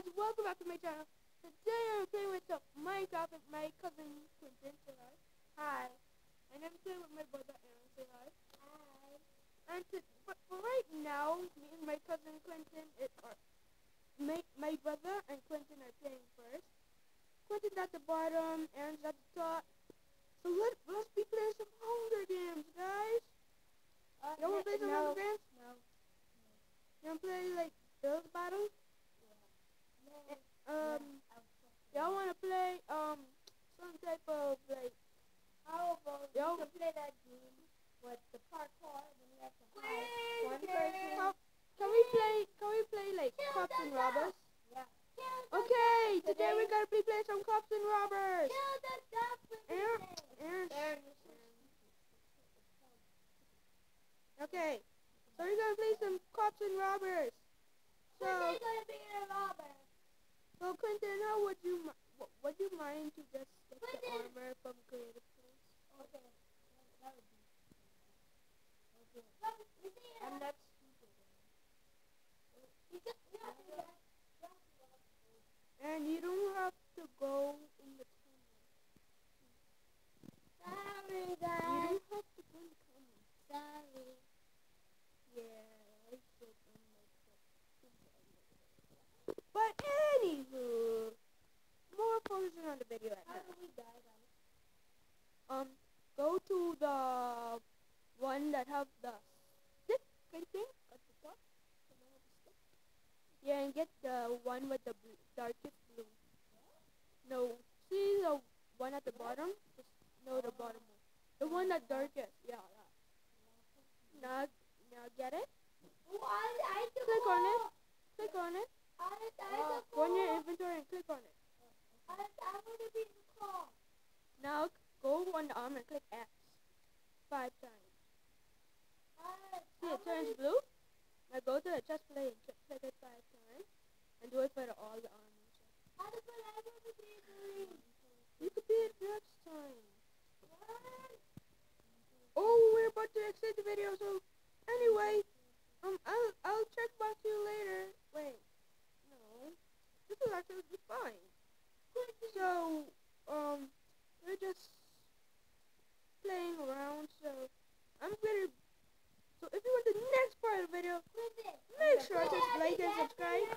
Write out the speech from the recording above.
guys, welcome back to my channel. Today I'm playing with the Minecraft with my cousin Quentin. Say hi. Hi. And I'm playing with my brother Aaron. Say hi. Hi. And but for right now, me and my cousin Quentin, my brother and Quentin are playing first. Quentin's at the bottom, Aaron's at the top. So let's be playing some Hunger Games, guys. You wanna play some Hunger Games? No. You wanna play like Build Battle? Y'all wanna play some type of like how about you can play that game with the parkour when you have to hide one person. Can we play like cops and robbers? Yeah. Okay, today we're gonna be playing some cops and robbers. Kill the duck with Okay, so we're gonna play some cops and robbers. So Quentin's gonna be a robber. So Quentin, how would you mind to just get the armor from Creative Tools? Okay, that would be okay. I'm not stupid. And you don't have to go in the tunnel. Sorry, guys. You don't have to go in the tunnel. Sorry. Yeah, I should unlock that. But anywho, more focusing on the video right now. How do we die, guys? Go to the one that have the stick, I think, at the top. The one with the stick. Yeah, and get the one with the darkest blue. No, see the one at the bottom? No, the bottom one. The one that darkest. Yeah, that. Now get it? Click on it. Click on it. Go in your inventory and click on it. Now go on the arm and click X 5 times. See, it turns blue. Now go to the chest plate and click it 5 times. And do it for all the arms. You could be it next time. Oh, we're about to exit the video, so anyway, I'll check back to you later. Wait, no, this will actually be fine. So, we're just playing around, so so if you want the next part of the video, make sure to like and subscribe.